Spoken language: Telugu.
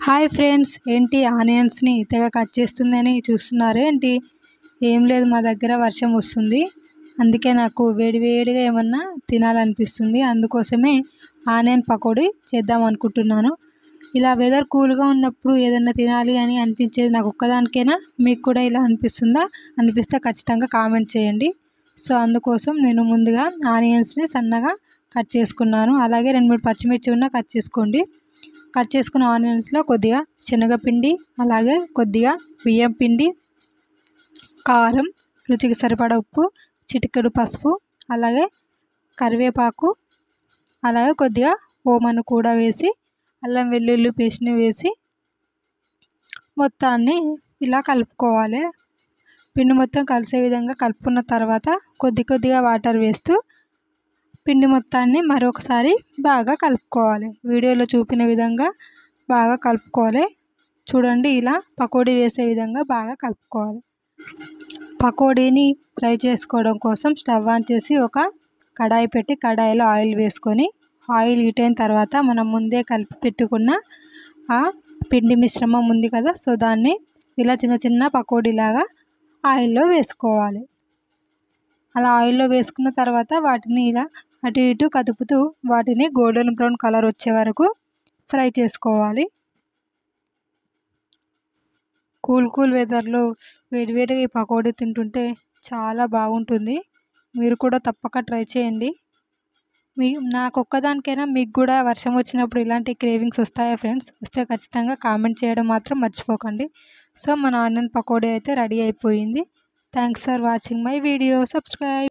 హాయ్ ఫ్రెండ్స్, ఏంటి ఆనియన్స్ని తెగ కట్ చేస్తుందని చూస్తున్నారు ఏంటి? ఏం లేదు, మా దగ్గర వర్షం వస్తుంది. అందుకే నాకు వేడివేడిగా ఏమన్నా తినాలనిపిస్తుంది. అందుకోసమే ఆనియన్ పకోడీ చేద్దాం అనుకుంటున్నాను. ఇలా వెదర్ కూల్గా ఉన్నప్పుడు ఏదన్నా తినాలి అని అనిపించేది నాకు ఒక్కదానికేనా? మీకు కూడా ఇలా అనిపిస్తుందా? అనిపిస్తే ఖచ్చితంగా కామెంట్ చేయండి. సో అందుకోసం నేను ముందుగా ఆనియన్స్ని సన్నగా కట్ చేసుకున్నాను. అలాగే 2-3 పచ్చిమిర్చి ఉన్న కట్ చేసుకోండి. కట్ చేసుకున్న ఆనియన్స్లో కొద్దిగా శనగపిండి, అలాగే కొద్దిగా బియ్యం పిండి, కారం, రుచికి సరిపడా ఉప్పు, చిటికెడు పసుపు, అలాగే కరివేపాకు, అలాగే కొద్దిగా ఓమను కూడా వేసి అల్లం వెల్లుల్లి పేస్ట్ని వేసి మొత్తాన్ని ఇలా కలుపుకోవాలి. పిండి మొత్తం కలిసే విధంగా కలుపుకున్న తర్వాత కొద్దిగా వాటర్ వేస్తూ పిండి మొత్తాన్ని మరొకసారి బాగా కలుపుకోవాలి. వీడియోలో చూపిన విధంగా బాగా కలుపుకోవాలి. చూడండి, ఇలా పకోడీ వేసే విధంగా బాగా కలుపుకోవాలి. పకోడీని ఫ్రై చేసుకోవడం కోసం స్టవ్ ఆన్ చేసి ఒక కడాయి పెట్టి కడాయిలో ఆయిల్ వేసుకొని, ఆయిల్ హీట్ అయిన తర్వాత మనం ముందే కలిపి పెట్టుకున్న ఆ పిండి మిశ్రమం ఉంది కదా, సో దాన్ని ఇలా చిన్న చిన్న పకోడీలాగా ఆయిల్లో వేసుకోవాలి. అలా ఆయిల్లో వేసుకున్న తర్వాత వాటిని ఇలా అటు ఇటు కదుపుతూ వాటిని గోల్డెన్ బ్రౌన్ కలర్ వచ్చే వరకు ఫ్రై చేసుకోవాలి. కూల్ వెదర్లో వేడివేడిగా ఈ పకోడీ తింటుంటే చాలా బాగుంటుంది. మీరు కూడా తప్పక ట్రై చేయండి. నాకు ఒక్కదానికైనా మీకు కూడా వర్షం వచ్చినప్పుడు ఇలాంటి క్రేవింగ్స్ వస్తాయా ఫ్రెండ్స్? వస్తే ఖచ్చితంగా కామెంట్ చేయడం మాత్రం మర్చిపోకండి. సో మన ఆనియన్ పకోడీ అయితే రెడీ అయిపోయింది. Thanks for watching my video. Subscribe.